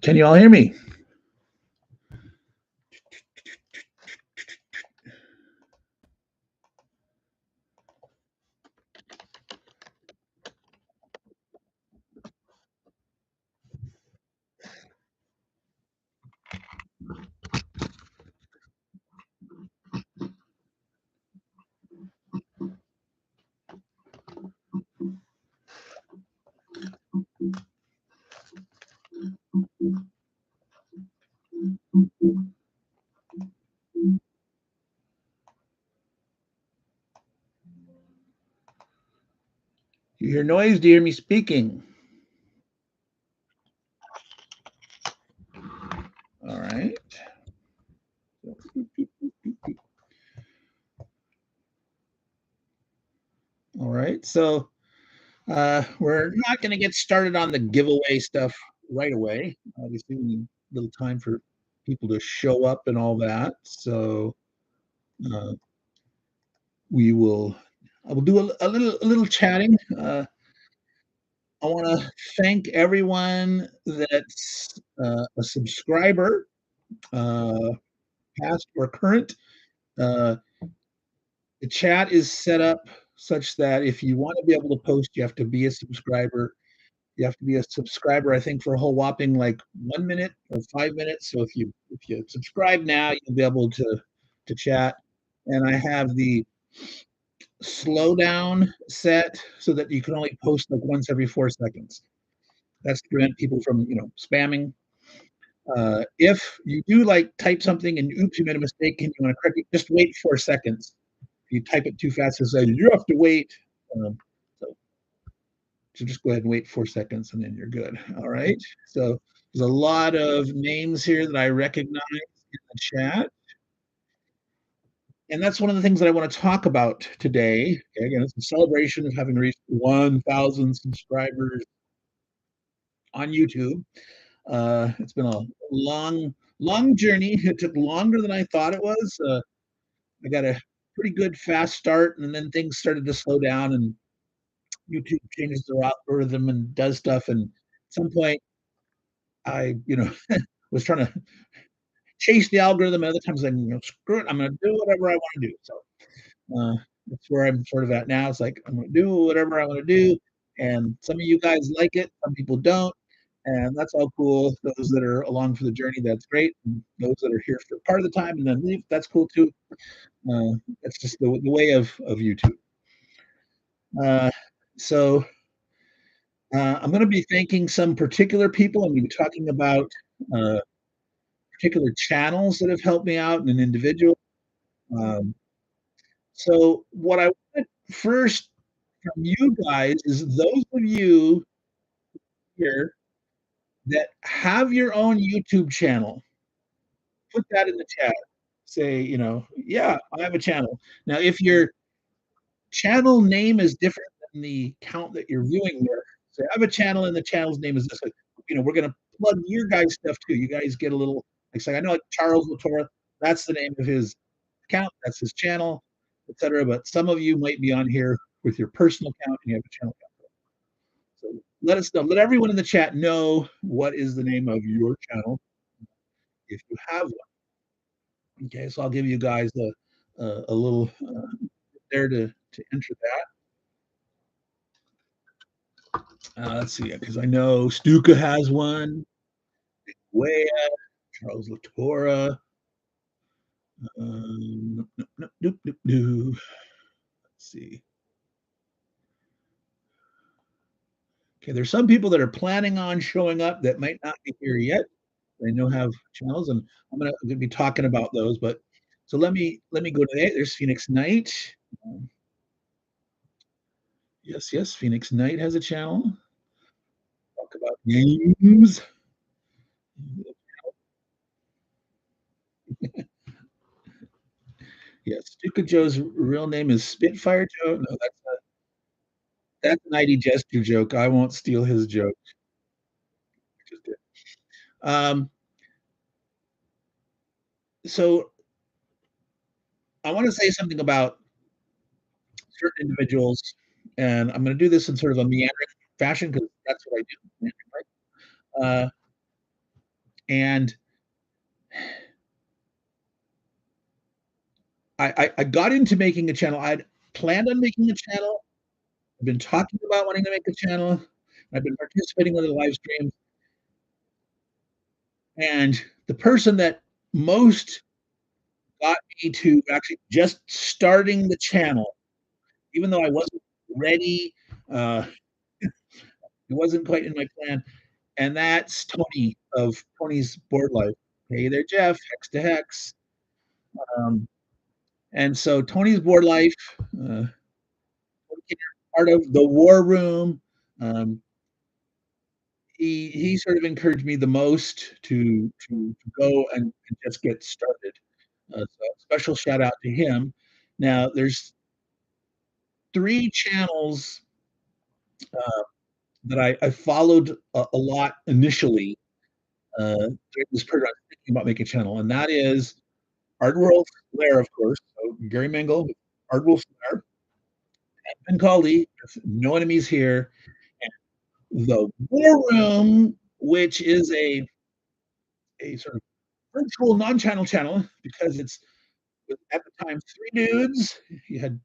Can you all hear me? You hear noise? Do you hear me speaking? All right. All right. So we're not going to get started on the giveaway stuff right away. Obviously, we need a little time for people to show up and all that. So uh, we will. I will do a little chatting. I want to thank everyone that's a subscriber, uh, past or current. Uh, the chat is set up such that if you want to be able to post, you have to be a subscriber. You have to be a subscriber, I think, for a whole whopping like 1 minute or 5 minutes. So if you subscribe now, you'll be able to chat. And I have the slowdown set so that you can only post like once every 4 seconds. That's to prevent people from spamming. If you do like type something and oops, you made a mistake and you want to correct it, just wait 4 seconds. If you type it too fast, it says you have to wait. Um, so, so just go ahead and wait 4 seconds and then you're good. All right. So there's a lot of names here that I recognize in the chat. And that's one of the things that I want to talk about today. Okay, again, it's a celebration of having reached 1,000 subscribers on YouTube. It's been a long journey. It took longer than I thought it was. I got a pretty good fast start, and then things started to slow down, and YouTube changes their algorithm and does stuff. And at some point, I, was trying to chase the algorithm. And other times, I'm, screw it, I'm going to do whatever I want to do. So that's where I'm sort of at now. It's like I'm going to do whatever I want to do, and some of you guys like it, some people don't. And that's all cool. Those that are along for the journey, that's great. And those that are here for part of the time and then leave, that's cool too. That's just the way of YouTube. Uh, so I'm going to be thanking some particular people. I'm going to be talking about uh, particular channels that have helped me out and an individual. Um, so what I want first from you guys is those of you here that have your own YouTube channel, put that in the chat. Say, yeah, I have a channel. Now, if your channel name is different than the account that you're viewing there, say, I have a channel and the channel's name is this. Like, we're going to plug your guys' stuff too. You guys get a little, like, I know like Charles Latora, that's the name of his account, that's his channel, etc. But some of you might be on here with your personal account and you have a channel account. So let us know. Let everyone in the chat know what is the name of your channel if you have one. Okay, so I'll give you guys a little there to enter that. Let's see, because I know Stuka has one. Wea, Charles Latora. Let's see. Okay, there's some people that are planning on showing up that might not be here yet. They know have channels, and I'm gonna be talking about those. But so let me go to that. There's Phoenix Knight. Um, yes, Phoenix Knight has a channel. Talk about games. Yes, Stuka Joe's real name is Spitfire Joe. No, that's an ID gesture joke. I won't steal his joke. Um, so I want to say something about certain individuals, and I'm going to do this in sort of a meandering fashion because that's what I do. Uh, And I got into making a channel. I'd planned on making a channel. I've been talking about wanting to make a channel. I've been participating in the live streams, and the person that most got me to actually just starting the channel, even though I wasn't ready, uh, it wasn't quite in my plan, and that's Tony of Tony's Board Life. Hey there, Jeff, Hex to Hex. Um, and so Tony's Board Life, uh, part of the War Room. Um, he sort of encouraged me the most to go and just get started. So special shout out to him. Now there's three channels that I followed a lot initially during this period I was thinking about making a channel, and that is Ardworld Flair, of course. So Gary Mingle, Ardworld Flair, Ben Caldy, No Enemies Here, and the War Room, which is a sort of virtual non-channel channel because it's at the time three dudes. You had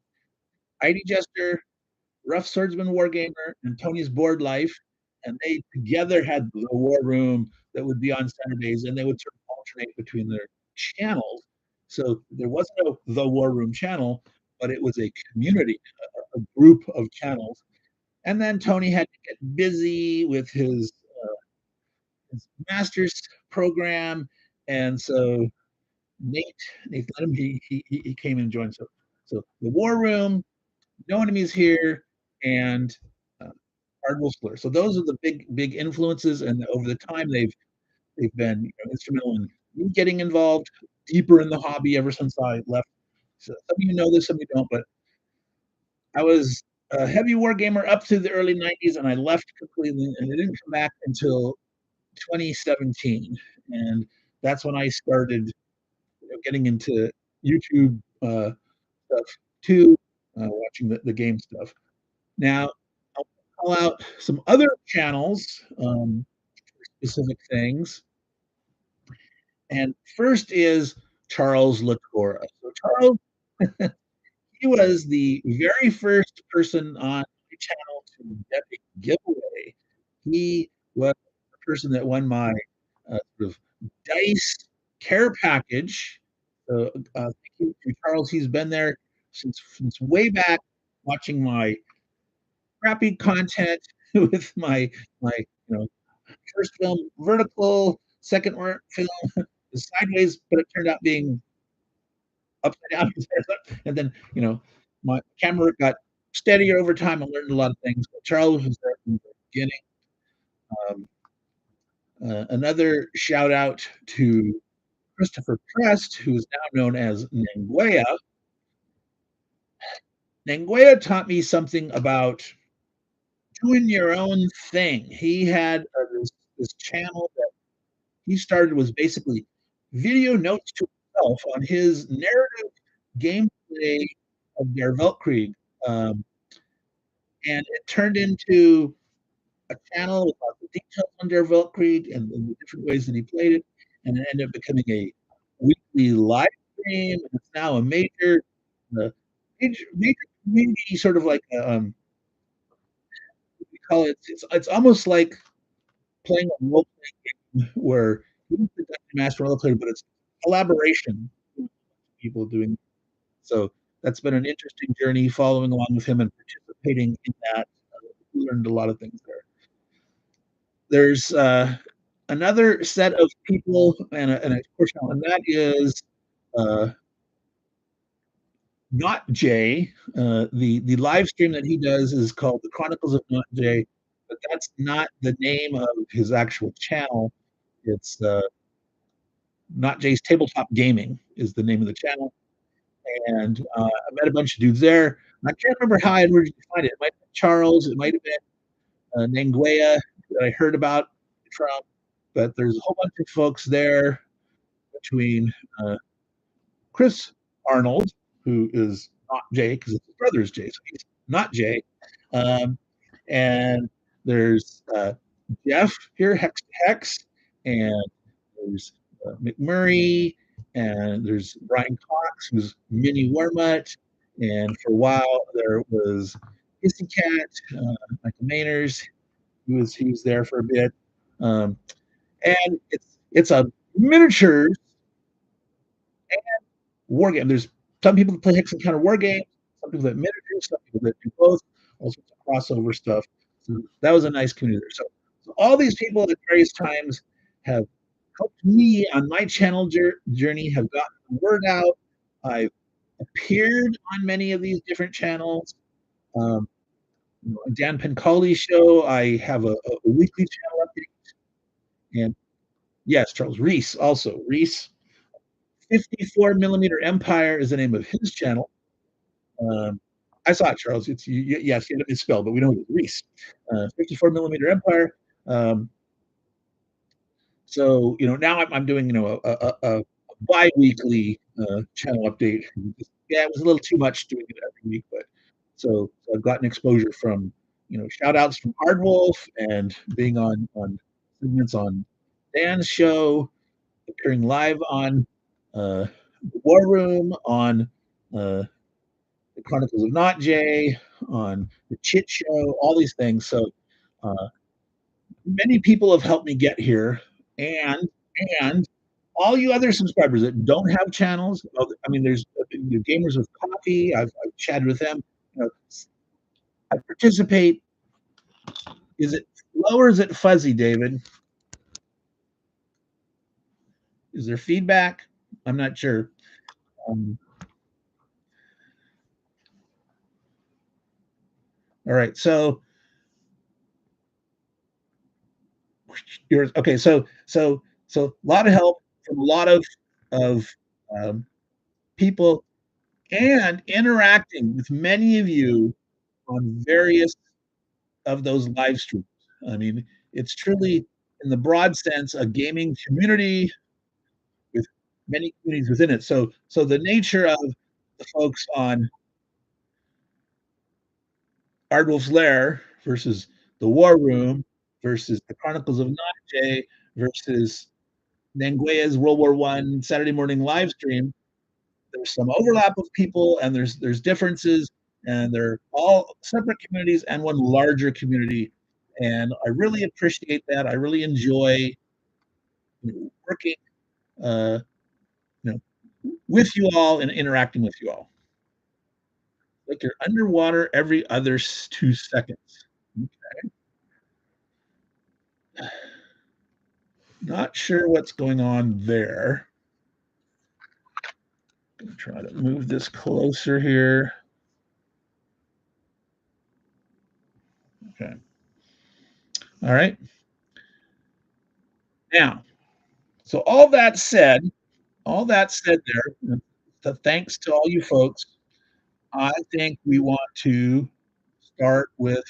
ID Jester, Rough Swordsman Wargamer, and Tony's Board Life, and they together had the War Room that would be on Saturdays, and they would sort of alternate between their channels. So there wasn't a the War Room channel, but it was a community, a group of channels. And then Tony had to get busy with his master's program, and so Nate, Nate Lenham, he came and joined. So the War Room, No Enemies Here, and uh, Hard Wolfler. So those are the big influences, and over the time they've been instrumental in me getting involved deeper in the hobby ever since I left. So some of you know this, some of you don't, but I was a heavy war gamer up to the early '90s, and I left completely, and I didn't come back until 2017, and that's when I started getting into YouTube stuff too, watching the game stuff. Now, I'll call out some other channels, specific things. And first is Charles Licora. So Charles, he was the very first person on my channel to get a giveaway. He was the person that won my sort of dice care package. So thank you to Charles. He's been there since way back, watching my crappy content with my first film vertical, second film is sideways, but it turned out being upside down. And then my camera got steadier over time. I learned a lot of things. But Charles was there from the beginning. Um, another shout out to Christopher Prest, who is now known as Nanguea. Nanguea taught me something about doing your own thing. He had this channel that he started was basically video notes to himself on his narrative gameplay of Der Weltkrieg. Um, and it turned into a channel with lots of details on Der Weltkrieg and the different ways that he played it. And it ended up becoming a weekly live stream. And it's now a major community, sort of like we call it. It's almost like playing a role playing game where you the Dungeon Master role player, but it's collaboration with people doing. So that's been an interesting journey following along with him and participating in that. We learned a lot of things there. There's another set of people and a course now, and that is uh, Not Jay. The live stream that he does is called The Chronicles of Not Jay, but that's not the name of his actual channel. It's Not Jay's Tabletop Gaming is the name of the channel. And I met a bunch of dudes there. I can't remember how I originally find it. It might have been Charles, it might have been Nanguea that I heard about from, but there's a whole bunch of folks there between uh, Chris Arnold, who is not Jay because his brother is Jay, so he's not Jay. Um, and there's Jeff here, Hex to Hex, and there's McMurray, and there's Brian Cox, who's Mini Wormut, and for a while there was Kissy Cat, Michael Mainers. He was there for a bit, um, and it's a miniatures war game. There's some people that play Hex Encounter war games, some people that miniatures, some people that do both, all sorts of crossover stuff. So that was a nice community there. So all these people at various times have helped me on my channel journey, have gotten the word out. I've appeared on many of these different channels. Um, Dan Pencoli's show, I have a weekly channel update. And yes, Charles Reese also. Reese, 54 millimeter Empire is the name of his channel. I saw it, Charles. It's yes, it's spelled, but we know it's Reese. 54 millimeter Empire. Um, so now I'm doing a bi-weekly channel update. Yeah, it was a little too much doing it every week, but so I've gotten exposure from shout outs from Hardwolf and being on segments on Dan's show, appearing live on the War Room, on uh, the Chronicles of Not Jay, on the Chit Show, all these things. So uh, many people have helped me get here, and and all you other subscribers that don't have channels. I mean, there's the Gamers with Coffee. I've chatted with them. You know, I participate. Is it low or is it fuzzy, David? Is there feedback? I'm not sure. Um, all right, so yours. Okay, so a lot of help from a lot of um, people and interacting with many of you on various of those live streams. I mean, it's truly, in the broad sense, a gaming community with many communities within it. So the nature of the folks on Ardwolf's Lair versus the War Room versus the Chronicles of Najee versus Nanguea's World War One Saturday morning live stream, there's some overlap of people and there's differences, and they're all separate communities and one larger community. And I really appreciate that. I really enjoy working uh, you know, with you all and interacting with you all. Like you're underwater every other 2 seconds. Not sure what's going on there. Gonna try to move this closer here. Okay. All right. Now, so all that said there, thanks to all you folks. I think we want to start with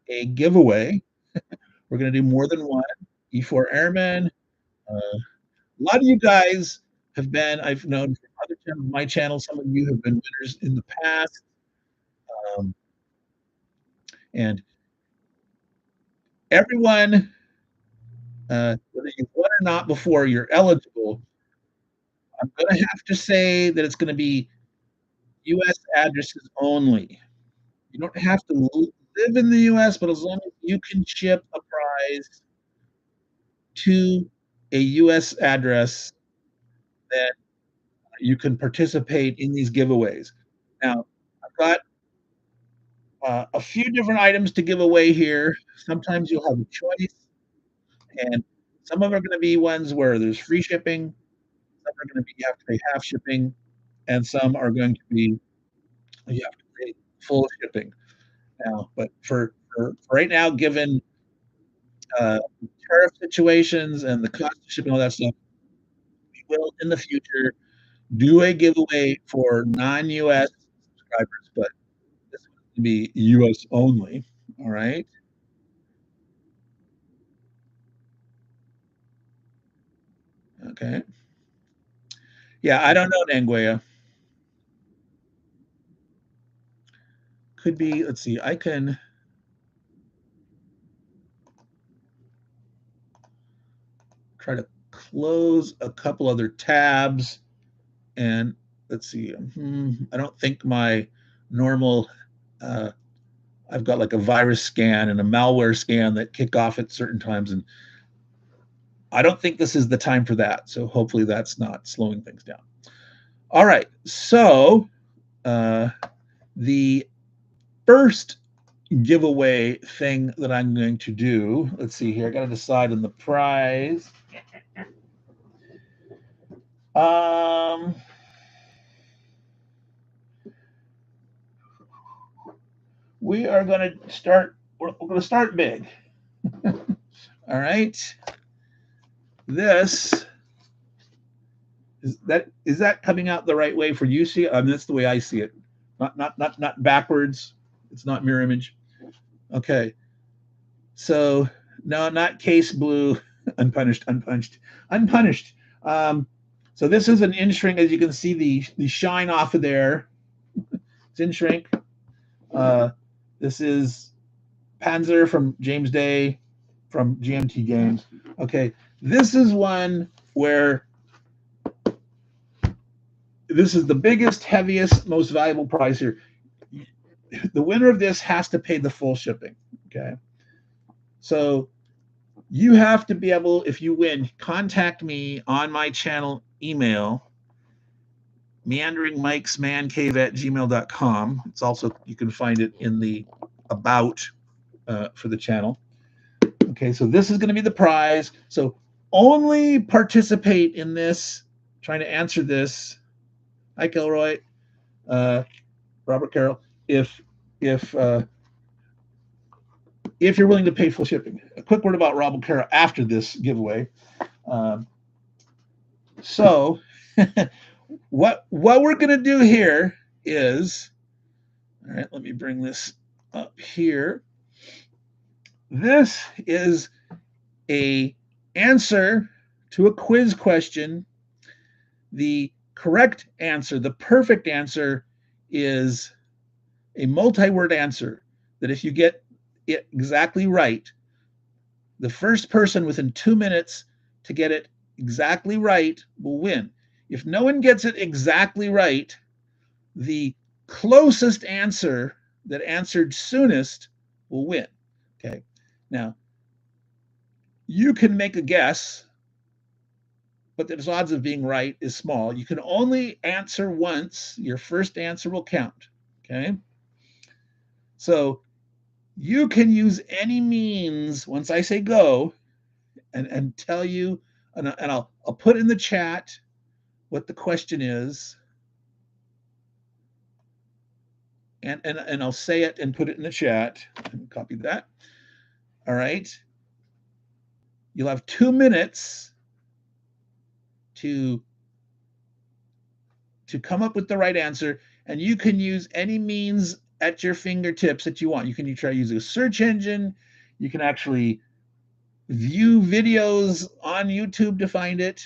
a giveaway. We're going to do more than one. E4 Airmen. A lot of you guys I've known from other channels, my channel, some of you have been winners in the past. Um, and everyone, whether you've won or not before, you're eligible. I'm going to have to say that it's going to be US addresses only. You don't have to live in the US, but as long as you can ship a prize to a US address, then you can participate in these giveaways. Now, I've got a few different items to give away here. Sometimes you'll have a choice, and some of them are going to be ones where there's free shipping, some are going to be you have to pay half shipping, and some are going to be you have to pay full shipping. Now, but for right now, given tariff situations and the cost of shipping, all that stuff, we will in the future do a giveaway for non-US subscribers, but this will be US only. All right. Okay. Yeah, I don't know, Nanguea. Could be, let's see, I can try to close a couple other tabs, and let's see. I don't think my normal I've got like a virus scan and a malware scan that kick off at certain times, and I don't think this is the time for that. So hopefully that's not slowing things down. All right, so the first giveaway thing that I'm going to do, let's see here, I got to decide on the prize. We are going to start, we're going to start big. All right. This is that coming out the right way for you? See, that's the way I see it. Not backwards. It's not mirror image. Okay. So no, not case blue. Unpunished. So this is an in shrink. As you can see, the shine off of there. It's in shrink. This is Panzer from James Day from GMT Games. Okay, this is one where this is the biggest, heaviest, most valuable prize here. The winner of this has to pay the full shipping. Okay, so you have to be able, if you win, contact me on my channel email, meanderingmikesmancave@gmail.com. It's also, you can find it in the about for the channel. Okay, so this is going to be the prize. So only participate in this, trying to answer this. Hi, Kilroy, Robert Carroll. If you're willing to pay full shipping. A quick word about Robert Carroll after this giveaway. So what we're going to do here is, all right, let me bring this up here. This is a answer to a quiz question. The correct answer, the perfect answer, is a multi-word answer that if you get it exactly right, the first person within 2 minutes to get it exactly right will win. If no one gets it exactly right, the closest answer that answered soonest will win. Okay. Now, you can make a guess, but the odds of being right is small. You can only answer once. Your first answer will count. Okay. So you can use any means once I say go and tell you, and I'll put in the chat what the question is. And I'll say it and put it in the chat. Copy that. All right. You'll have 2 minutes to come up with the right answer, and you can use any means at your fingertips that you want. You can try using a search engine. You can actually view videos on YouTube to find it.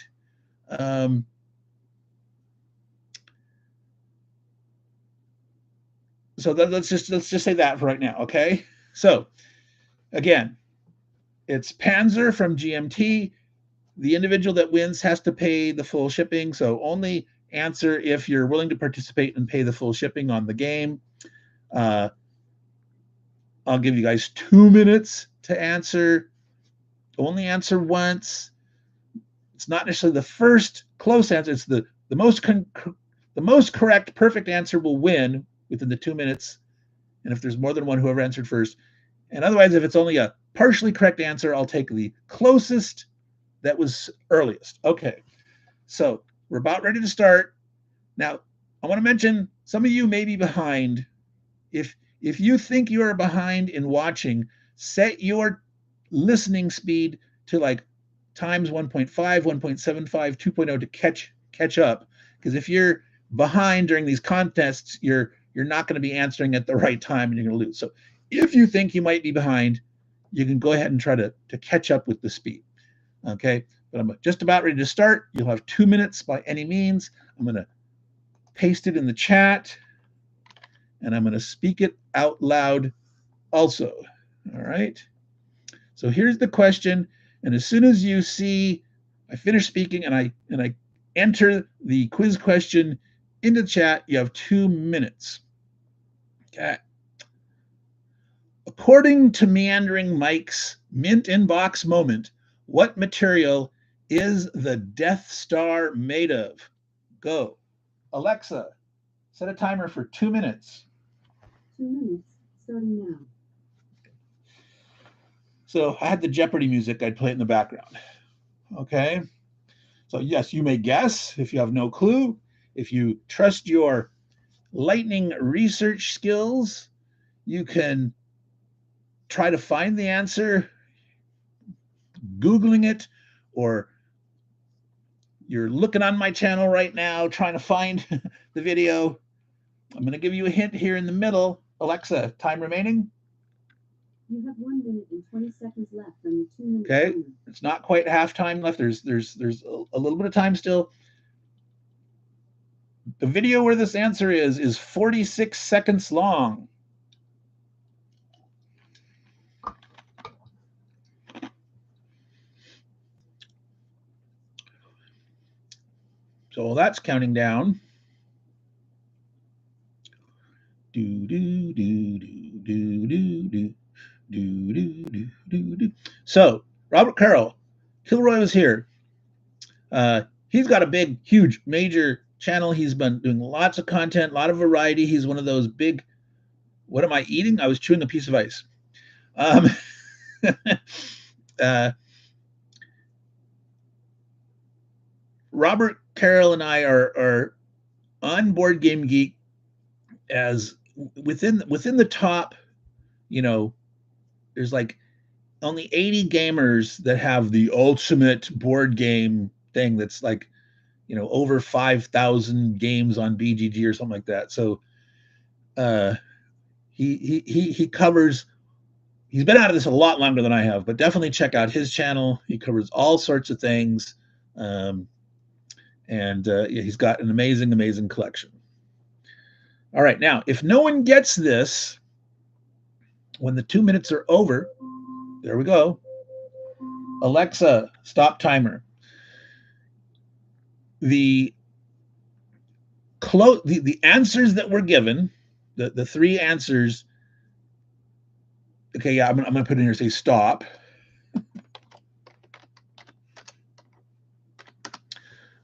So let's just say that for right now, okay? So again, it's Panzer from GMT. The individual that wins has to pay the full shipping. So only answer if you're willing to participate and pay the full shipping on the game. I'll give you guys 2 minutes to answer. Only answer once. It's not necessarily the first close answer. It's the most correct, perfect answer will win within the 2 minutes. And if there's more than one, whoever answered first. And otherwise, if it's only a partially correct answer, I'll take the closest that was earliest. Okay, so we're about ready to start. Now, I want to mention some of you may be behind. If you think you are behind in watching, set your listening speed to like times 1.5, 1.75, 2.0 to catch up. Because if you're behind during these contests, you're not going to be answering at the right time and you're going to lose. So if you think you might be behind, you can go ahead and try to catch up with the speed. Okay, but I'm just about ready to start. You'll have 2 minutes by any means. I'm going to paste it in the chat, and I'm going to speak it out loud also. All right. So here's the question, and as soon as you see I finish speaking and I enter the quiz question into the chat. You have 2 minutes. Okay. According to Meandering Mike's Mint Inbox moment, what material is the Death Star made of? Go. Alexa, set a timer for 2 minutes. 2 minutes, starting now. So I had the Jeopardy music. I'd play it in the background. Okay. So yes, you may guess if you have no clue. If you trust your lightning research skills, you can try to find the answer, Googling it, or you're looking on my channel right now trying to find the video. I'm going to give you a hint here in the middle. Alexa, time remaining? You have 1 minute and 20 seconds left on your 2 minute Okay, timer. it's not quite half time left. There's a little bit of time still. The video where this answer is 46 seconds long. So that's counting down. Do do do do do do do do do do do. So Robert Carroll, Kilroy was here. He's got a big, huge, major channel. He's been doing lots of content, a lot of variety. He's one of those big. What am I eating? I was chewing a piece of ice. Uh, Robert Carroll and I are on Board Game Geek as within the top. You know, there's like only 80 gamers that have the ultimate board game thing that's like, over 5,000 games on BGG or something like that. So he covers. He's been out of this a lot longer than I have, but definitely check out his channel. He covers all sorts of things, and yeah, he's got an amazing collection. All right, now if no one gets this when the 2 minutes are over, there we go. Alexa, stop timer. The answers that were given, the 3 answers. Okay, yeah, I'm going to put in here, say stop.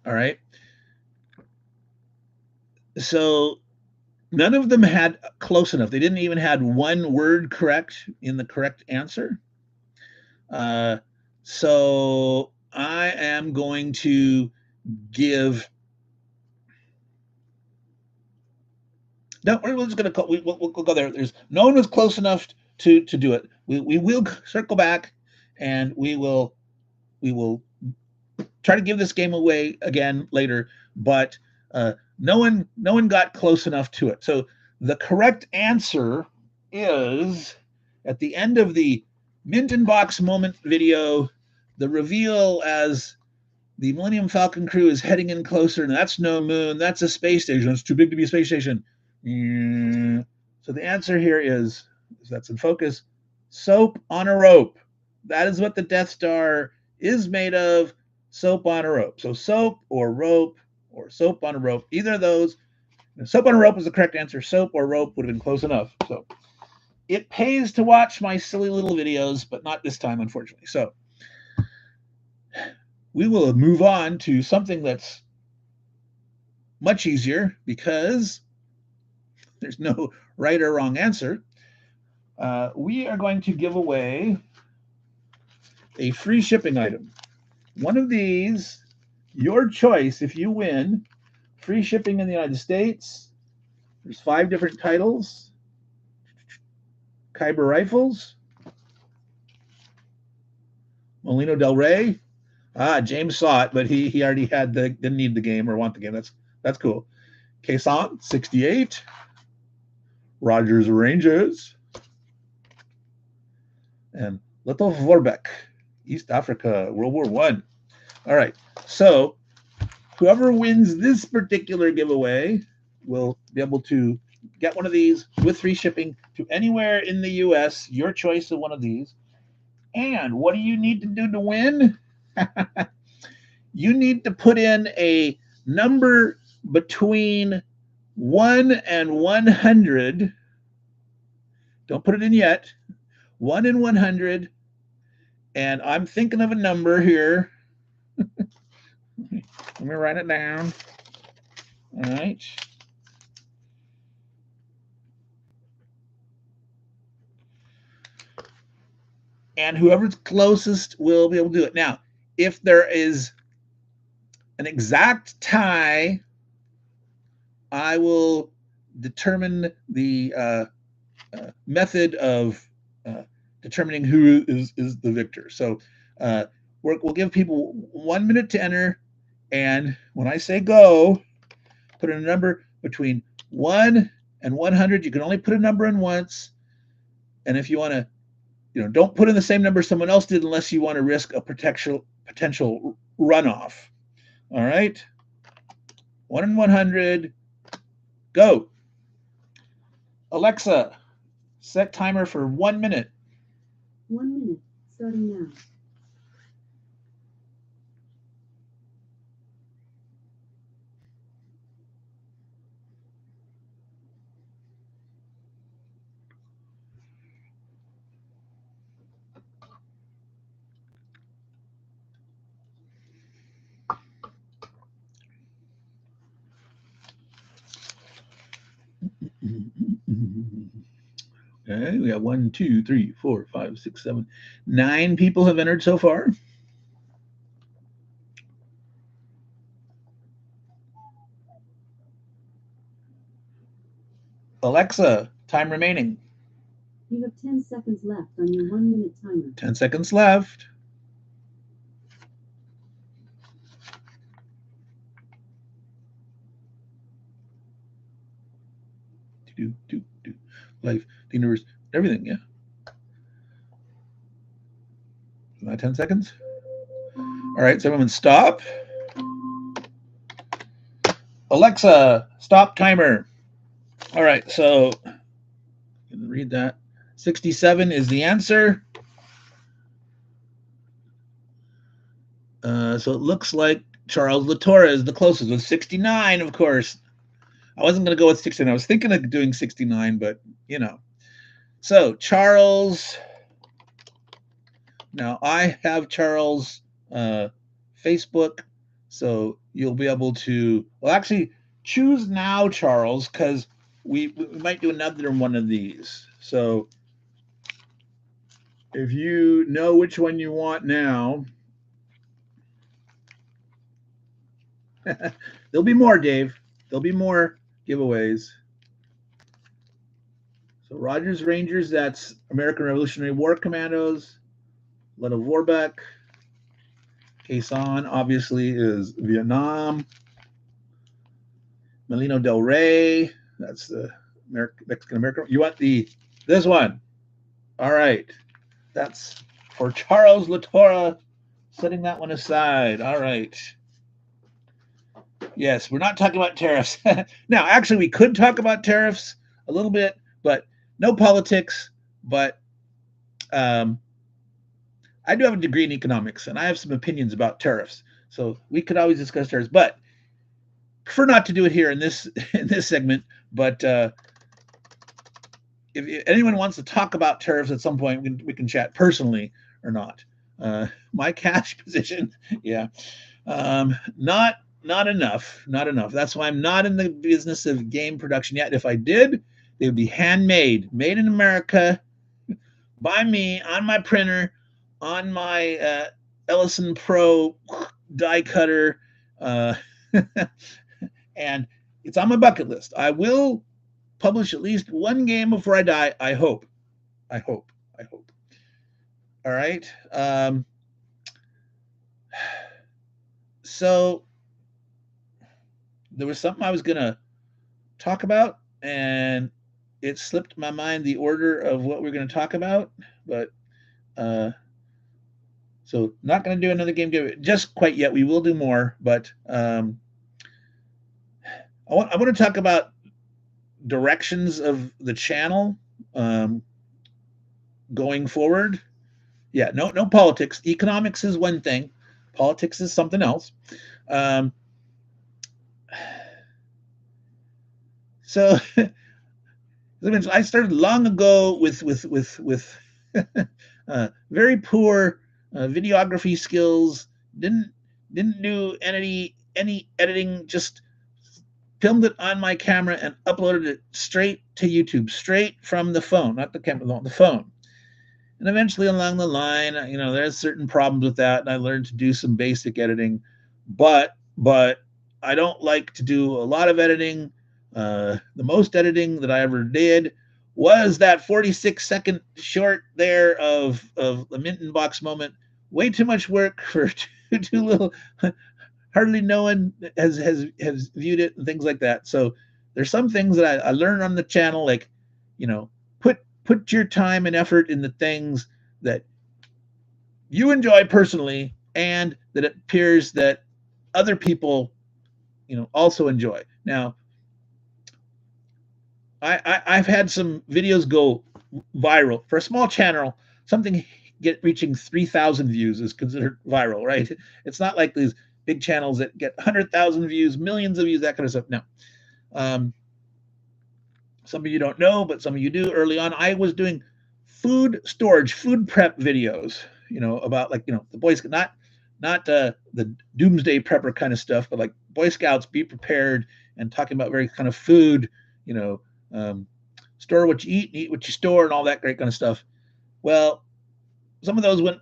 All right. So none of them had close enough. They didn't even had one word correct in the correct answer. So I am going to give. No, we're just going to we'll go there. There's no one was close enough to do it. We will circle back, and we will try to give this game away again later. But no one got close enough to it. So the correct answer is at the end of the Mint in Box moment video, the reveal as the Millennium Falcon crew is heading in closer, and that's no moon, that's a space station. It's too big to be a space station. So the answer here is, that's in focus, soap on a rope. That is what the Death Star is made of, soap on a rope. So soap or rope or soap on a rope, either of those. Soap on a rope was the correct answer. Soap or rope would have been close enough. So it pays to watch my silly little videos, but not this time, unfortunately. So we will move on to something that's much easier because there's no right or wrong answer. We are going to give away a free shipping item. One of these, your choice, if you win, free shipping in the United States. There's 5 different titles. Kyber Rifles, Molino Del Rey. James saw it, but he already didn't need the game or want the game. That's cool. Quezon 68, Rogers Rangers, and Little Vorbeck, East Africa, World War One. All right, so whoever wins this particular giveaway will be able to get one of these with free shipping to anywhere in the U.S., your choice of one of these. And what do you need to do to win? you need to put in a number between 1 and 100. Don't put it in yet. 1 and 100. And I'm thinking of a number here. Let me write it down. All right. And whoever's closest will be able to do it. Now, if there is an exact tie, I will determine the method of uh, determining who is the victor. So we'll give people 1 minute to enter, and when I say go, put in a number between 1 and 100. You can only put a number in once, and if you want to, don't put in the same number someone else did unless you want to risk a potential runoff. All right, 1 and 100, go. Alexa, set timer for 1 minute. 1 minute, starting now. Okay, we got 1, 2, 3, 4, 5, 6, 7, 9 people have entered so far. Alexa, time remaining. You have 10 seconds left on your 1 minute timer. 10 seconds left. Life, the universe, everything, yeah. Not 10 seconds. All right, so everyone stop. Alexa, stop timer. All right, so you can read that. 67 is the answer. So it looks like Charles Latorre is the closest with 69, of course. I wasn't going to go with 69. I was thinking of doing 69, but So Charles. Now I have Charles Facebook, so you'll be able to. Well, actually, choose now, Charles, because we might do another one of these. So if you know which one you want now, there'll be more, Dave. There'll be more giveaways. So Rogers Rangers, that's American Revolutionary War Commandos. Lena Vorbeck. Quezon, obviously, is Vietnam. Melino Del Rey, that's the Mexican American. You want this one? All right, that's for Charles Latorre. Setting that one aside. All right. Yes, we're not talking about tariffs. Now, actually, we could talk about tariffs a little bit, but no politics. But I do have a degree in economics, and I have some opinions about tariffs. So we could always discuss tariffs, but prefer not to do it here in this segment. But if anyone wants to talk about tariffs at some point, we can chat personally or not. My cash position, yeah, not enough, not enough. That's why I'm not in the business of game production yet. If I did, they would be handmade, made in America, by me on my printer, on my Ellison Pro die cutter, and it's on my bucket list. I will publish at least one game before I die. I hope. I hope. I hope. All right. So there was something I was gonna talk about, and it slipped my mind the order of what we're gonna talk about. But so not gonna do another game just quite yet. We will do more, but I want to talk about directions of the channel going forward. Yeah, no politics. Economics is one thing. Politics is something else. Um, so I started long ago with very poor videography skills. Didn't didn't do any editing. Just filmed it on my camera and uploaded it straight to YouTube, straight from the phone, not the camera, the phone. And eventually, along the line, there's certain problems with that, and I learned to do some basic editing. But I don't like to do a lot of editing. The most editing that I ever did was that 46-second short there of the mint in box moment. Way too much work for too little. Hardly no one has viewed it and things like that. So there's some things that I learned on the channel, like you know, put your time and effort in the things that you enjoy personally and that it appears that other people also enjoy. Now I've had some videos go viral for a small channel. Something reaching 3,000 views is considered viral, right? It's not like these big channels that get 100,000 views, millions of views, that kind of stuff. No. um, some of you don't know, but some of you do. Early on, I was doing food storage, food prep videos, about like, the Boy Scout, not the doomsday prepper kind of stuff, but like Boy Scouts, be prepared, and talking about very kind of food, you know, um, store what you eat what you store, and all that great kind of stuff. Well, some of those went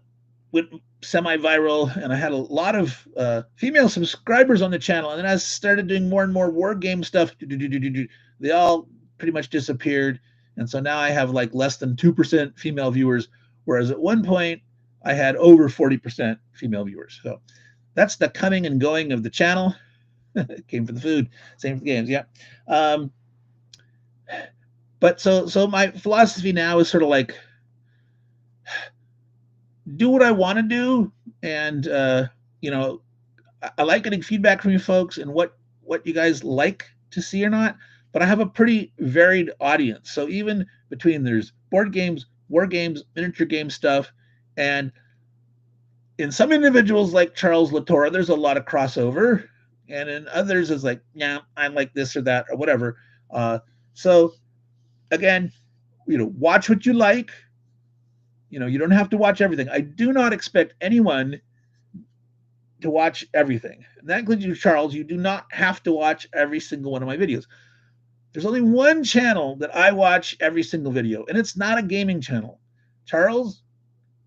semi-viral, and I had a lot of female subscribers on the channel. And then I started doing more and more war game stuff. They all pretty much disappeared, and so now I have like less than 2% female viewers, whereas at one point I had over 40% female viewers. So that's the coming and going of the channel. It came for the food, same for the games, yeah. Um, but so my philosophy now is sort of like, do what I want to do, and I like getting feedback from you folks and what you guys like to see or not. But I have a pretty varied audience. So even between there's board games, war games, miniature game stuff, and in some individuals like Charles Latour, there's a lot of crossover, and in others is like, yeah, I like this or that or whatever. So again, watch what you like. You don't have to watch everything. I do not expect anyone to watch everything. And that includes you, Charles. You do not have to watch every single one of my videos. There's only one channel that I watch every single video, and it's not a gaming channel. Charles,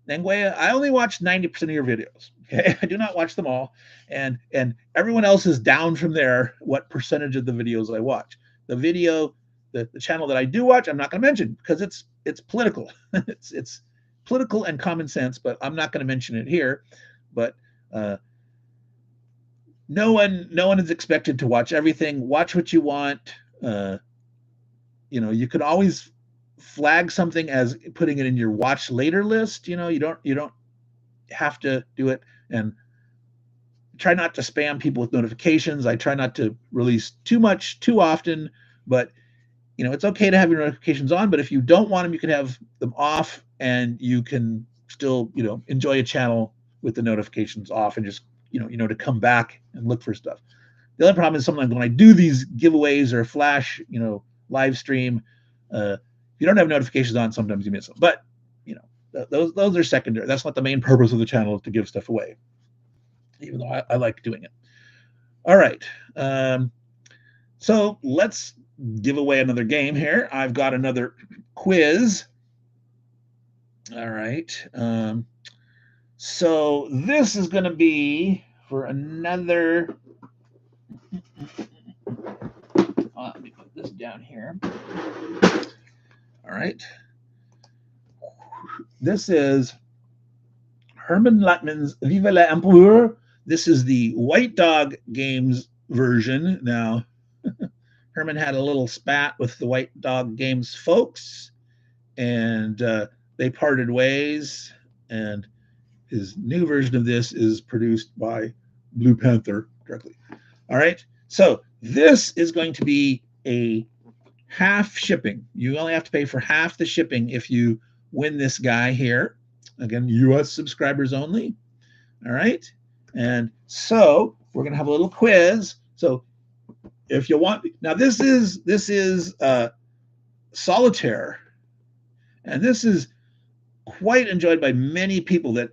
Nanguea, I only watch 90% of your videos. Okay, I do not watch them all, and everyone else is down from there. What percentage of the videos I watch? The channel that I do watch, I'm not going to mention because it's political. it's political and common sense, but I'm not going to mention it here. But no one is expected to watch everything. Watch what you want. You could always flag something as putting it in your watch later list. You don't have to do it. And try not to spam people with notifications. I try not to release too much too often, but it's okay to have your notifications on. But if you don't want them, you can have them off, and you can still enjoy a channel with the notifications off, and just to come back and look for stuff. The other problem is sometimes when I do these giveaways or flash live stream, if you don't have notifications on, sometimes you miss them. But those are secondary. That's not the main purpose of the channel, is to give stuff away, even though I like doing it. All right. So let's give away another game here. I've got another quiz. All right. So this is going to be for another. Let me put this down here. All right. This is Herman Lattman's Vive l'Empereur. This is the White Dog Games version. Now, Herman had a little spat with the White Dog Games folks, and they parted ways. And his new version of this is produced by Blue Panther directly. All right. So this is going to be a half shipping. You only have to pay for half the shipping if you win this guy here. Again, US subscribers only. All right. And so we're going to have a little quiz. So if you want, now this is solitaire, and this is quite enjoyed by many people that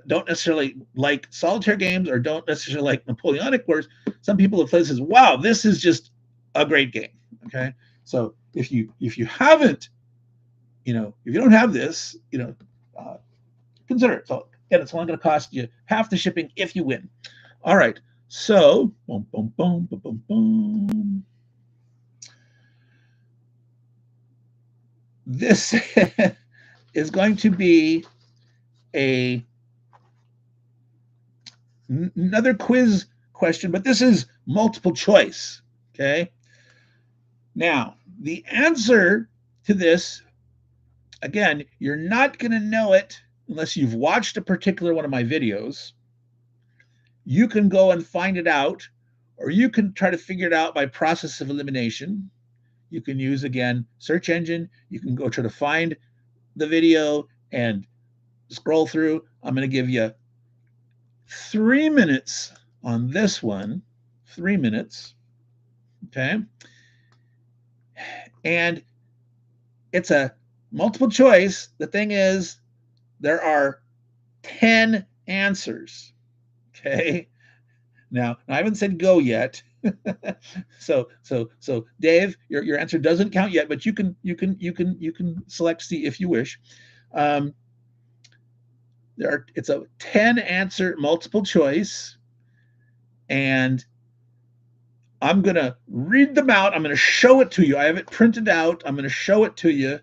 don't necessarily like solitaire games or don't necessarily like Napoleonic Wars. Some people have played says, "Wow, this is just a great game." Okay, so if you haven't, if you don't have this, uh, consider it. So again, it's only going to cost you half the shipping if you win. All right, so boom, boom, boom, boom, boom, boom. This is going to be a another quiz question, but this is multiple choice. Okay. Now, the answer to this, again, you're not going to know it unless you've watched a particular one of my videos. You can go and find it out, or you can try to figure it out by process of elimination. You can use, again, search engine. You can go try to find the video and scroll through. I'm going to give you 3 minutes on this one. 3 minutes. Okay. And it's a multiple choice. The thing is, there are 10 answers. Okay. Now I haven't said go yet. so Dave, your answer doesn't count yet, but you can select C if you wish. Um, it's a 10 answer multiple choice, and I'm going to read them out. I'm going to show it to you. I have it printed out. I'm going to show it to you.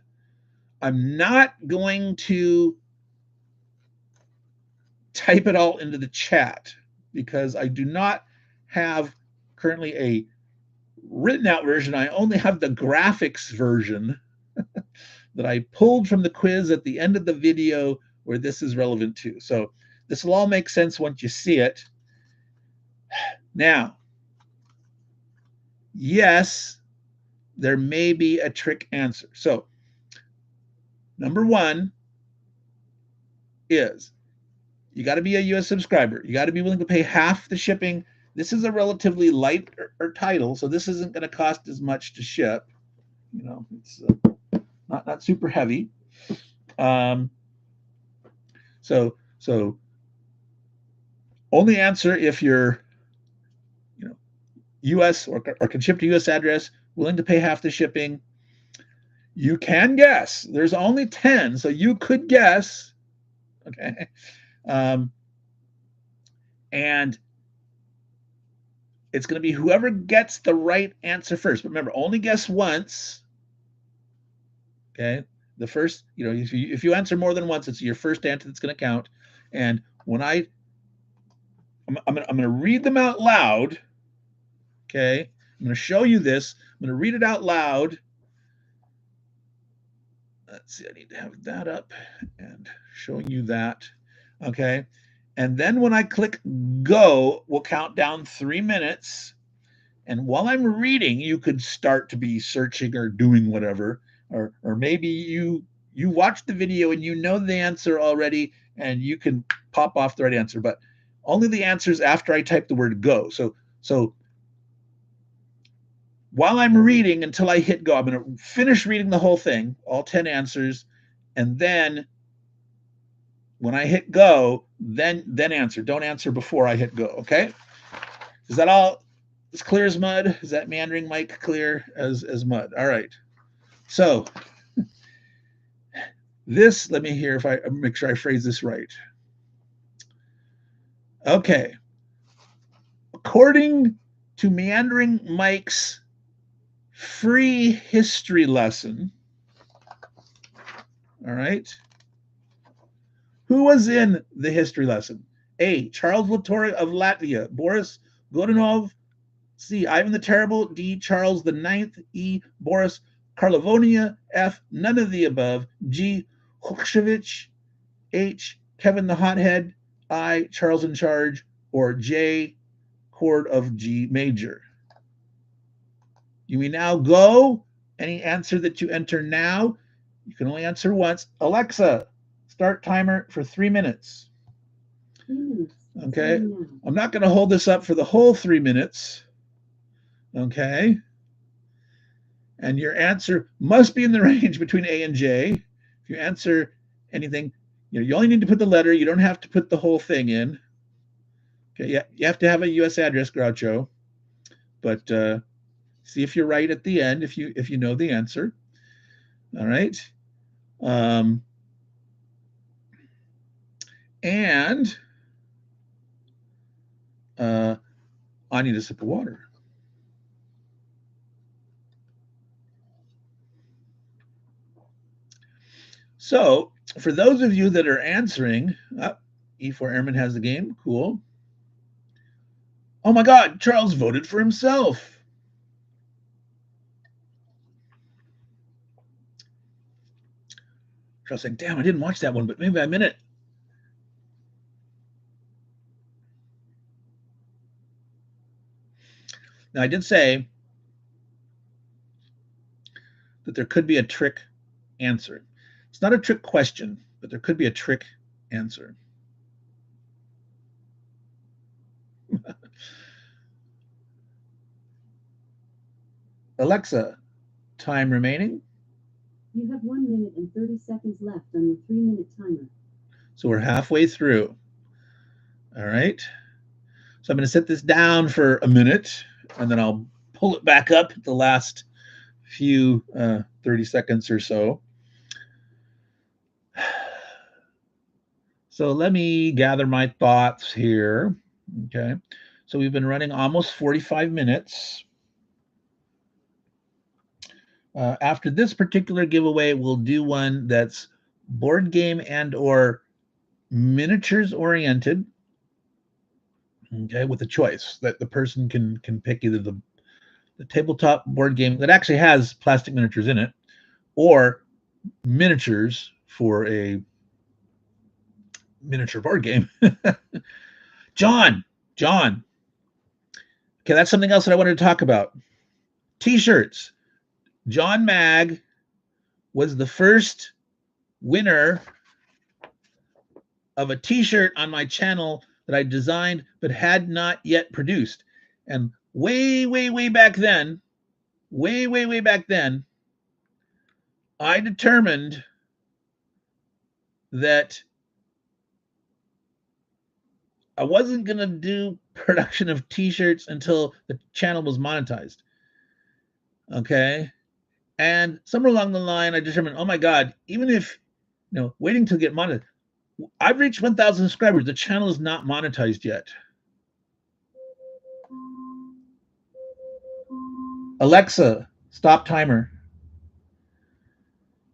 I'm not going to type it all into the chat because I do not have currently a written out version. I only have the graphics version that I pulled from the quiz at the end of the video where this is relevant to. So this will all make sense once you see it. Now, yes, there may be a trick answer. So number one is you got to be a US subscriber. You got to be willing to pay half the shipping. This is a relatively light title, so this isn't going to cost as much to ship. It's not super heavy. Um, so only answer if you're US or can ship to US address, willing to pay half the shipping. You can guess. There's only 10, so you could guess. Okay. And it's going to be whoever gets the right answer first. But remember, only guess once. Okay. The first, if you answer more than once, it's your first answer that's going to count. And when I'm going to read them out loud. Okay. I'm going to show you this. I'm going to read it out loud. Let's see. I need to have that up and showing you that. Okay. And then when I click go, we'll count down 3 minutes. And while I'm reading, you could start to be searching or doing whatever, or maybe you watch the video and you know the answer already, and you can pop off the right answer. But only the answers after I type the word go. So while I'm reading until I hit go, I'm going to finish reading the whole thing, all 10 answers, and then when I hit go, then answer. Don't answer before I hit go. Okay? Is that all? As clear as mud? Is that meandering mic clear as mud? All right. So this, let me hear if I make sure I phrase this right. Okay. According to Meandering Mike's free history lesson, all right, who was in the history lesson? A. Charles Latore of Latvia. Boris Godunov. C. Ivan the Terrible. D. Charles the Ninth. E. Boris Karlovonia. F. None of the above. G. Hukshevich. H. Kevin the Hothead. I. Charles in Charge. Or J. Chord of G major. You may now go. Any answer that you enter now, you can only answer once. Alexa, start timer for 3 minutes. 3 minutes. Okay. I'm not going to hold this up for the whole 3 minutes. Okay. And your answer must be in the range between A and J. If you answer anything, you only need to put the letter. You don't have to put the whole thing in. Okay. Yeah, you have to have a U.S. address, Groucho. But see if you're right at the end. If you know the answer. All right. Um, and I need a sip of water. So, for those of you that are answering, E4 Airman has the game. Cool. Oh my God, Charles voted for himself. Charles saying, damn, I didn't watch that one, but maybe I'm in it. Now, I did say that there could be a trick answer. It's not a trick question, but there could be a trick answer. Alexa, time remaining. You have 1 minute and 30 seconds left on your 3-minute timer. So we're halfway through. All right. So I'm going to set this down for a minute, and then I'll pull it back up at the last few 30 seconds or so. So let me gather my thoughts here. Okay. So we've been running almost 45 minutes. After this particular giveaway, we'll do one that's board game and or miniatures oriented. Okay, with a choice that the person can pick either the tabletop board game that actually has plastic miniatures in it, or miniatures for a miniature board game. John. Okay, that's something else that I wanted to talk about. T-shirts. John Mag was the first winner of a T-shirt on my channel that I designed but had not yet produced. And way back then, way back then, I determined that I wasn't going to do production of T-shirts until the channel was monetized. Okay. And somewhere along the line, I determined, oh my God, even if, waiting to get monetized, I've reached 1,000 subscribers. The channel is not monetized yet. Alexa, stop timer.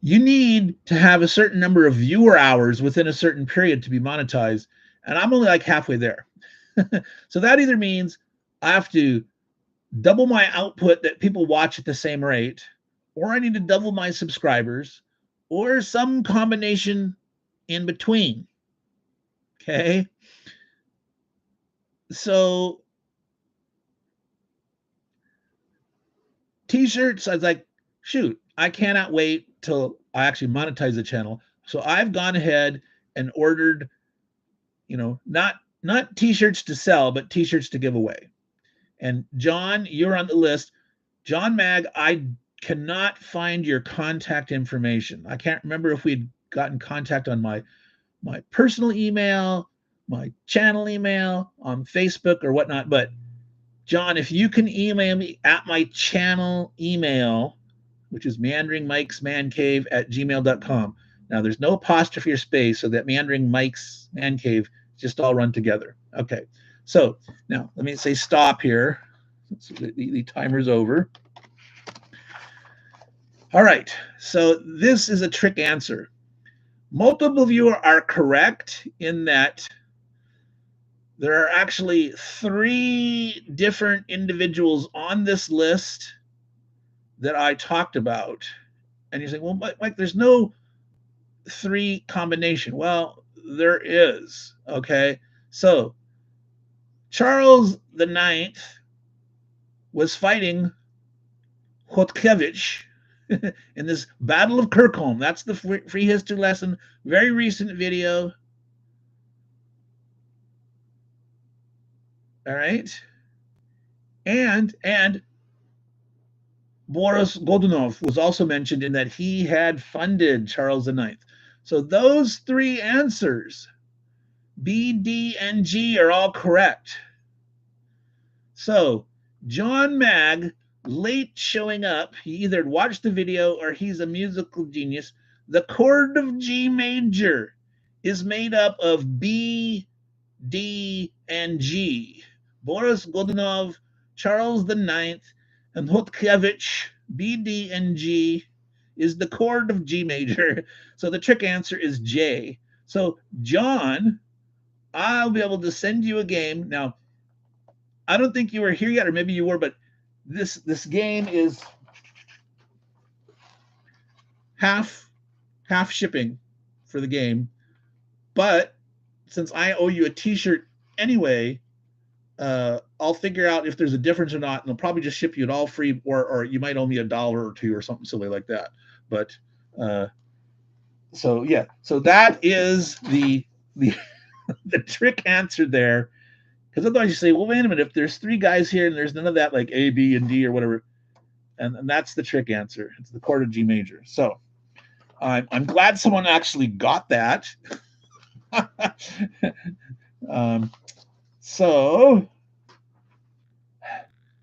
You need to have a certain number of viewer hours within a certain period to be monetized. And I'm only like halfway there. So that either means I have to double my output that people watch at the same rate, or I need to double my subscribers, or some combination in between. Okay. So T-shirts, I was like, shoot, I cannot wait till I actually monetize the channel. So I've gone ahead and ordered, not T-shirts to sell, but T-shirts to give away. And John, you're on the list. John Mag, I cannot find your contact information. I can't remember if we'd gotten contact on my personal email, my channel email, on Facebook or whatnot. But John, if you can email me at my channel email, which is meanderingmikesmancave@gmail.com. Now, there's no apostrophe or space, so that meandering Mike's Man Cave just all run together. Okay, so now let me say stop here. So the timer's over. All right, so this is a trick answer. Multiple of you are correct in that there are actually 3 different individuals on this list that I talked about. And you're saying, well, Mike, there's no 3 combination. Well, there is. Okay. So Charles the Ninth was fighting Hotkevich in this Battle of Kirkholm. That's the free history lesson. Very recent video. All right. And Boris Godunov was also mentioned in that he had funded Charles IX. So those three answers, B, D, and G, are all correct. So John Mag, late showing up, he either watched the video or he's a musical genius. The chord of G major is made up of B, D, and G. Boris Godunov, Charles IX, and Hotkevich, B, D, and G, is the chord of G major. So the trick answer is J. So, John, I'll be able to send you a game. Now, I don't think you were here yet, or maybe you were, but this game is half half shipping for the game. But since I owe you a T-shirt anyway, I'll figure out if there's a difference or not, and I'll probably just ship you it all free, or you might owe me $1 or two or something silly like that. But uh, so yeah, so that is the the trick answer there. Because otherwise you say, well, wait a minute, if there's three guys here and there's none of that like A, B, and D or whatever, and that's the trick answer. It's the chord of G major. So I'm glad someone actually got that. um, so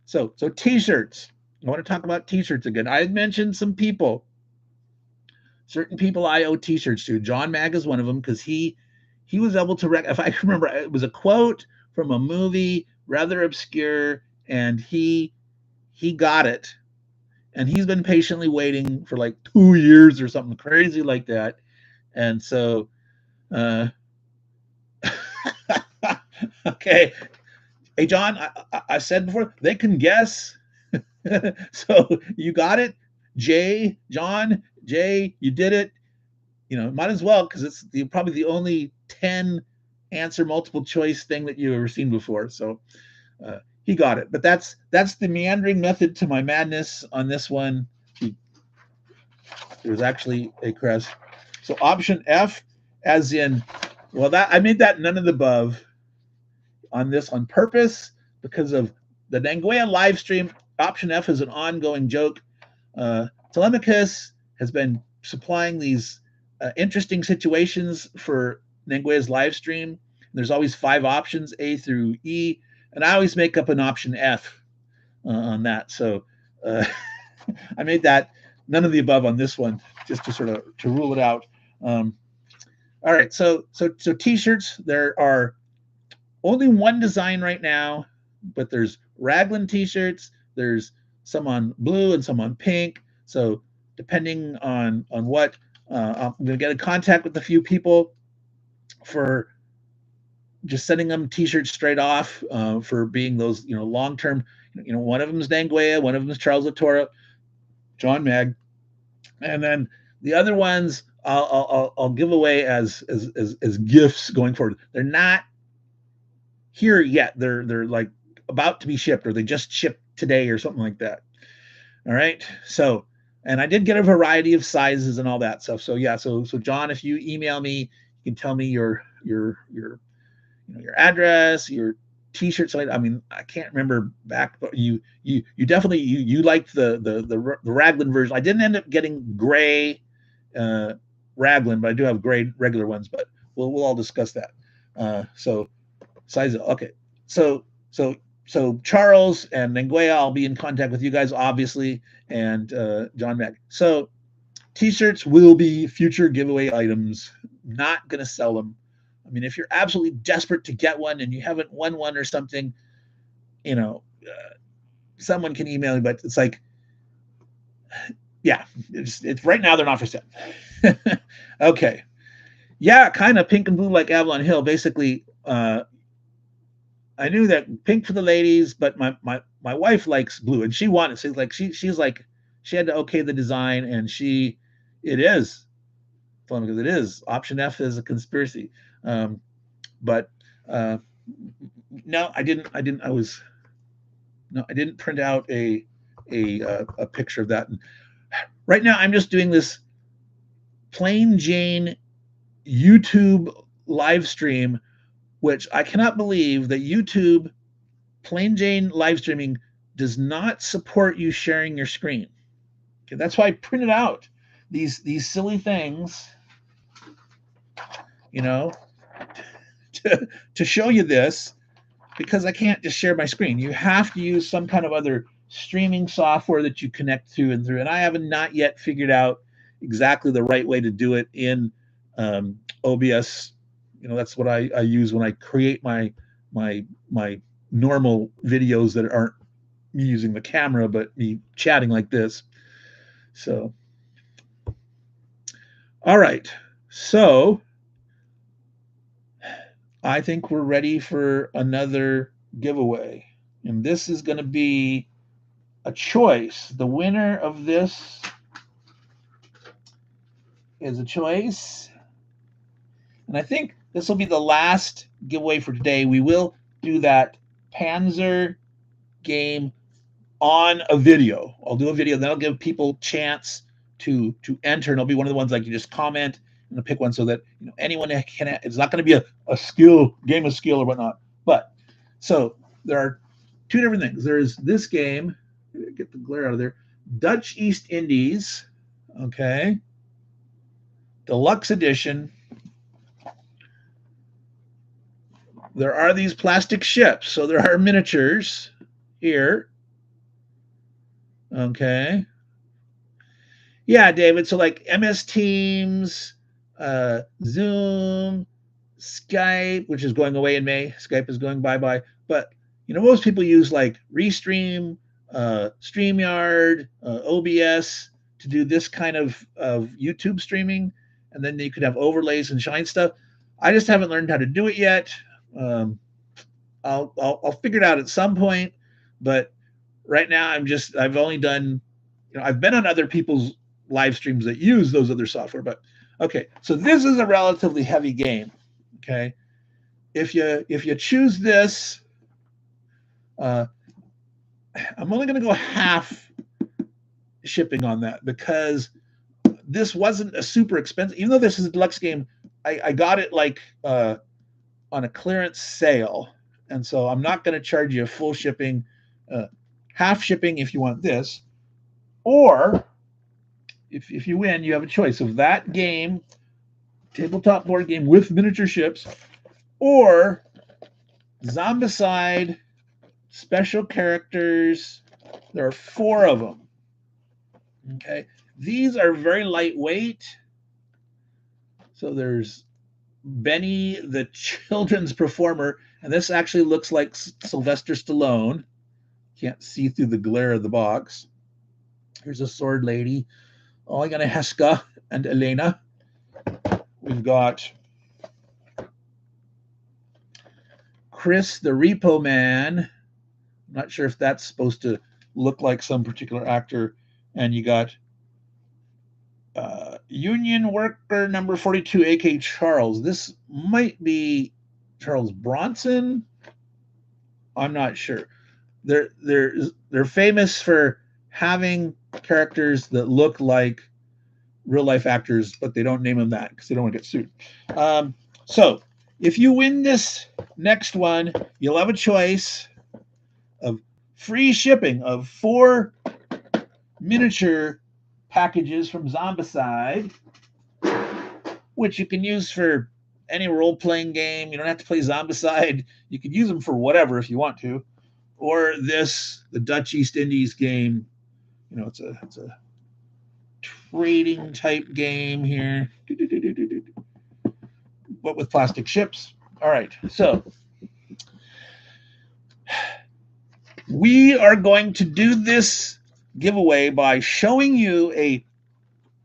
so T-shirts. I want to talk about T-shirts again. I had mentioned some people, certain people I owe T-shirts to. John Mag is one of them because he was able to if I remember, it was a quote from a movie, rather obscure, and he got it, and he's been patiently waiting for like 2 years or something crazy like that, and so uh, okay, hey John, I said before they can guess. So you got it, John Jay, you did it. Might as well because it's probably the only 10 answer multiple choice thing that you've ever seen before. So he got it. But that's the meandering method to my madness on this one. There was actually a crest. So option F, as in, well, that I made that none of the above on this on purpose because of the Nanguea live stream. Option F is an ongoing joke. Telemachus has been supplying these interesting situations for Nanguea's live stream. There's always 5 options, A through E, and I always make up an option F on that. So I made that none of the above on this one, just to sort of to rule it out. All right, so T-shirts. There are only one design right now, but there's Raglan T-shirts. There's some on blue and some on pink. So depending on what, I'm going to get in contact with a few people for just sending them T-shirts straight off for being those long term. One of them is Nanguea, one of them is Charles Latora, John Mag, and then the other ones I'll give away as gifts going forward. They're not here yet. They're like about to be shipped, or they just shipped today or something like that. All right. So, and I did get a variety of sizes and all that stuff. So yeah. So John, if you email me, you can tell me your address, your T-shirt. So I mean, I can't remember back, but you definitely you liked the Raglan version. I didn't end up getting gray Raglan, but I do have gray regular ones. But we'll all discuss that. So size. Okay. So Charles and Nanguea, I'll be in contact with you guys, obviously, and John Mack. So T-shirts will be future giveaway items. Not going to sell them. I mean, if you're absolutely desperate to get one and you haven't won one or something, someone can email me. But it's like, yeah, it's right now they're not for sale. Okay, yeah, kind of pink and blue like Avalon Hill. Basically, I knew that pink for the ladies, but my wife likes blue, and she wanted. She's like she had to okay the design, and it is because it is option F is a conspiracy. But no, I didn't. I didn't print out a picture of that. And right now, I'm just doing this plain Jane YouTube live stream, which I cannot believe that YouTube plain Jane live streaming does not support you sharing your screen. Okay, that's why I printed out these silly things, you know, to show you this, because I can't just share my screen. You have to use some kind of other streaming software that you connect to and through. And I have not yet figured out exactly the right way to do it in OBS. That's what I use when I create my normal videos that aren't me using the camera, but me chatting like this. So, all right. So I think we're ready for another giveaway. And this is going to be a choice. The winner of this is a choice. And I think this will be the last giveaway for today. We will do that Panzer game on a video. I'll do a video, then I'll give people chance to enter, and it'll be one of the ones like you just comment and pick one so that anyone can. It's not going to be a skill game of skill or whatnot. But so there are two different things. There's this game. Get the glare out of there. Dutch East Indies, okay, deluxe edition. There are these plastic ships, so there are miniatures here. Okay. Yeah, David. So like MS Teams, Zoom, Skype, which is going away in May. Skype is going bye-bye. But most people use like Restream, StreamYard, OBS to do this kind of YouTube streaming, and then you could have overlays and shine stuff. I just haven't learned how to do it yet. I'll figure it out at some point, but right now I've only done, I've been on other people's live streams that use those other software. But okay, so this is a relatively heavy game. Okay, if you choose this, I'm only going to go half shipping on that because this wasn't a super expensive. Even though this is a deluxe game, I got it like on a clearance sale, and so I'm not going to charge you full shipping. Half shipping if you want this, or if you win, you have a choice of that game, tabletop board game with miniature ships, or Zombicide special characters. There are 4 of them. Okay, these are very lightweight. So there's Benny the children's performer, and this actually looks like Sylvester Stallone. Can't see through the glare of the box. Here's a sword lady. Oh, I got a Heska and Elena. We've got Chris the Repo Man. I'm not sure if that's supposed to look like some particular actor. And you got Union Worker number 42, A.K. Charles. This might be Charles Bronson. I'm not sure. They're famous for having characters that look like real life actors, but they don't name them that because they don't want to get sued. So if you win this next one, you'll have a choice of free shipping of 4 miniature packages from Zombicide, which you can use for any role-playing game. You don't have to play Zombicide. You can use them for whatever if you want to. Or the Dutch East Indies game. It's a trading type game here, but with plastic ships. All right, so we are going to do this giveaway by showing you a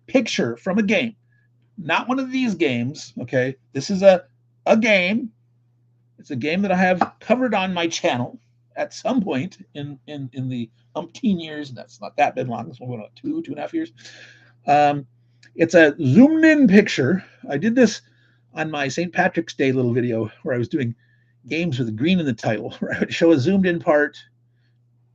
picture from a game, not one of these games. Okay, this is a game. It's a game that I have covered on my channel at some point in the umpteen years, and that's not that been long. It's only about 2.5 years. It's a zoomed in picture. I did this on my St. Patrick's Day little video where I was doing games with green in the title, where I would show a zoomed in part,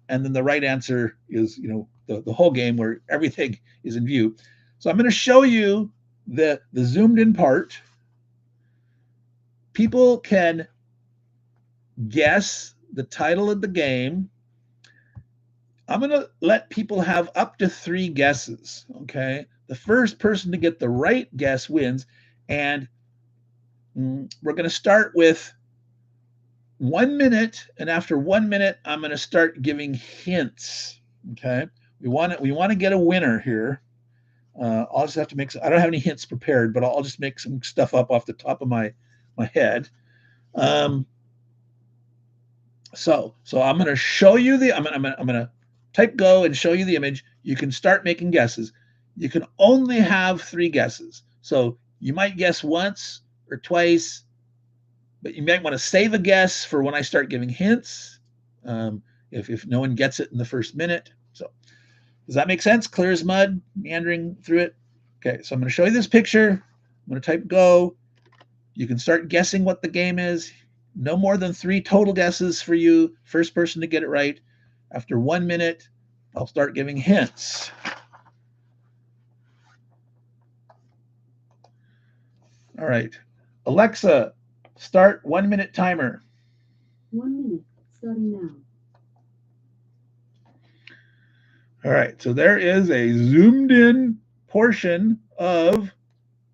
and then the right answer is the whole game where everything is in view. So I'm going to show you the zoomed in part. People can guess the title of the game. I'm going to let people have up to 3 guesses. Okay. The first person to get the right guess wins. And we're going to start with 1 minute. And after 1 minute, I'm going to start giving hints. Okay. We want to get a winner here. I'll just have to make. I don't have any hints prepared, but I'll just make some stuff up off the top of my head. So I'm going to show you the. I'm going to type go and show you the image. You can start making guesses. You can only have 3 guesses. So you might guess once or twice, but you might want to save a guess for when I start giving hints. If no one gets it in the first minute. So does that make sense? Clear as mud, meandering through it. Okay, so I'm going to show you this picture. I'm going to type go. You can start guessing what the game is. No more than 3 total guesses for you. First person to get it right. After 1 minute, I'll start giving hints. All right. Alexa, start 1 minute timer. 1 minute, starting now. All right. So there is a zoomed in portion of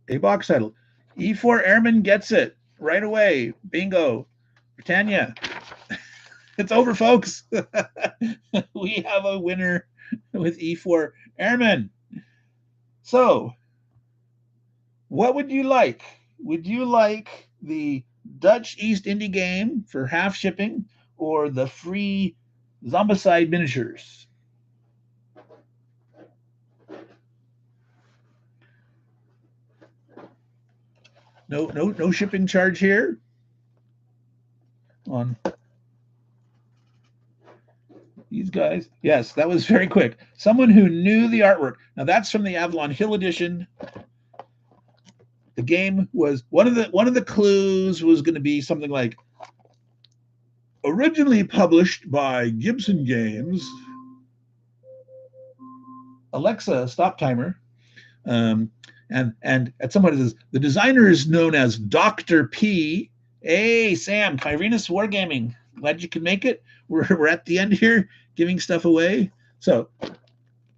a box title. E4 Airman gets it right away. Bingo. Britannia. It's over, folks. We have a winner with E4 Airman. So, what would you like? Would you like the Dutch East Indie game for half shipping or the free Zombicide miniatures? No shipping charge here on these guys. Yes, that was very quick. Someone who knew the artwork. Now that's from the Avalon Hill edition. The game was one of the clues was going to be something like originally published by Gibson Games. Alexa, stop timer. And at someone says the designer is known as Dr. P. Hey, Sam, Kyrenus Wargaming. Glad you could make it. We're at the end here, giving stuff away. So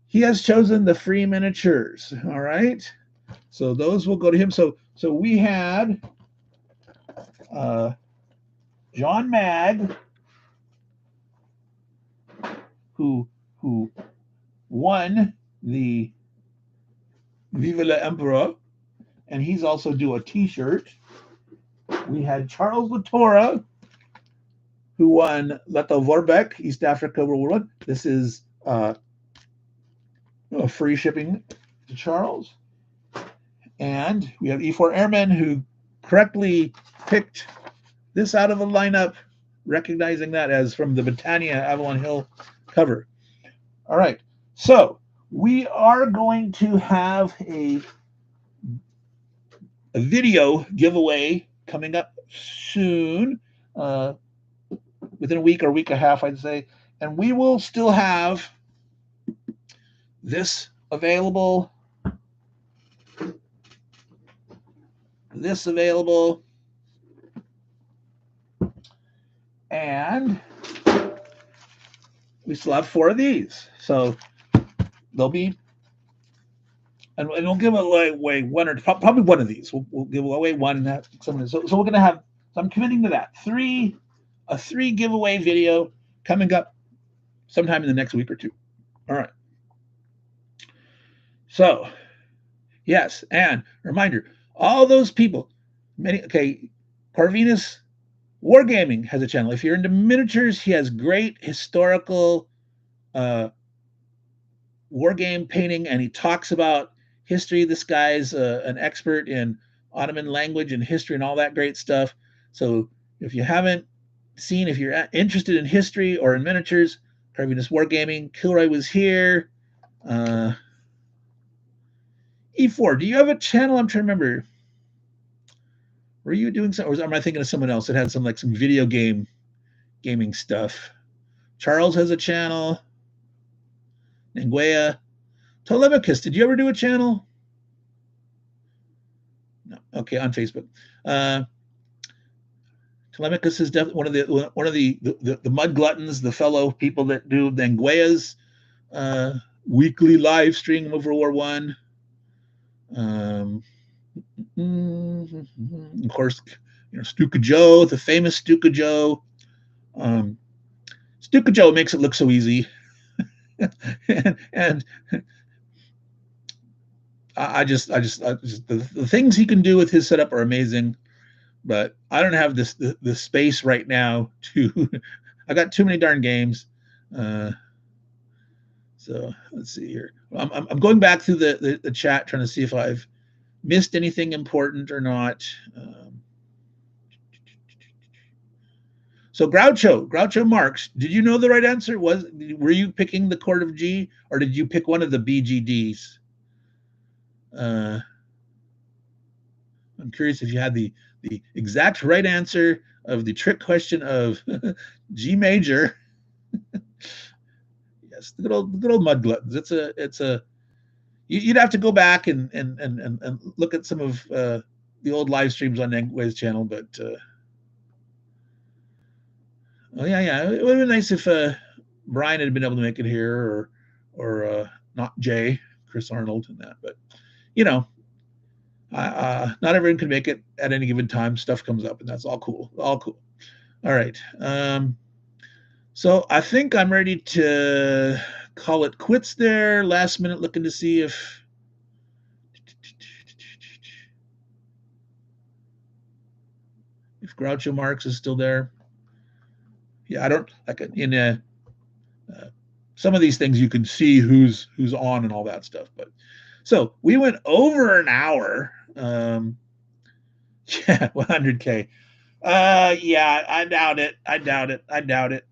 he has chosen the free miniatures. All right. So those will go to him. So we had John Mag, who won the Viva la Emperor, and he's also do a T-shirt. We had Charles Latora, who won Leto Vorbeck, East Africa World War I. This is free shipping to Charles. And we have E4 Airmen, who correctly picked this out of a lineup, recognizing that as from the Britannia Avalon Hill cover. All right, so we are going to have a video giveaway coming up soon, within a week or week and a half, I'd say. And we will still have this available, and we still have 4 of these. So they'll be, and we'll give away one, or probably one of these. We'll give away one, and that someone. So we're going to have. So I'm committing to that. A 3 giveaway video coming up sometime in the next week or 2. All right. So, yes, and reminder, all those people, Corvinus Wargaming has a channel. If you're into miniatures, he has great historical war game painting, and he talks about history. This guy's an expert in Ottoman language and history and all that great stuff. So if you haven't seen, if you're interested in history or in miniatures, Corvinus Wargaming, Kilroy was here. E4, do you have a channel? I'm trying to remember. Were you doing something, or am I thinking of someone else that had some video gaming stuff? Charles has a channel. Nenguea. Telemachus, did you ever do a channel? No. Okay, on Facebook. Telemachus is definitely one of the mud gluttons, the fellow people that do the Anguia's uh, weekly live stream of World War One. Of course, Stuka Joe, the famous Stuka Joe. Um, Stuka Joe makes it look so easy, and the things he can do with his setup are amazing. But I don't have the space right now to. I got too many darn games. Uh, so let's see here. I'm going back through the chat trying to see if I've missed anything important or not. So Groucho Marx, did you know the right answer? Were you picking the chord of G, or did you pick one of the BGDs? Uh, I'm curious if you had the exact right answer of the trick question of G major. Yes, the good old mud gluttons. It's a you'd have to go back and look at some of the old live streams on Engway's channel, but oh yeah, it would have been nice if Brian had been able to make it here, or not Jay, Chris Arnold, and that. But you know, not everyone can make it at any given time. Stuff comes up, and that's all cool. All cool. All right. So I think I'm ready to call it quits there. Last minute, looking to see if Groucho Marx is still there. Yeah, I don't like in some of these things you can see who's on and all that stuff. But so we went over an hour. Yeah, 100K. Yeah, I doubt it. I doubt it. I doubt it.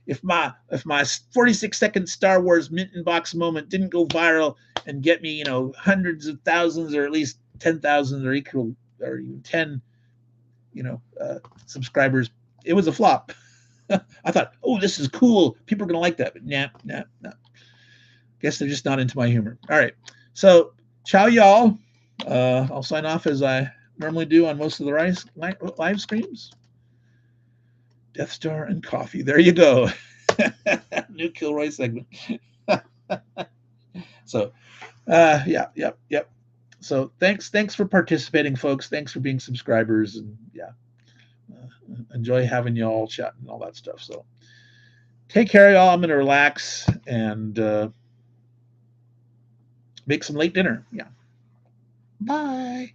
If my 46-second Star Wars mint in box moment didn't go viral and get me, hundreds of thousands or at least 10,000 or equal or even 10, subscribers, it was a flop. I thought, oh, this is cool. People are gonna like that, but nah. Guess they're just not into my humor. All right, so ciao, y'all. I'll sign off as I normally do on most of the live streams. Death Star and coffee. There you go. New Kilroy segment. So, yep. So thanks for participating, folks. Thanks for being subscribers, and yeah, enjoy having y'all chat and all that stuff. So, take care, y'all. I'm gonna relax and make some late dinner. Yeah. Bye.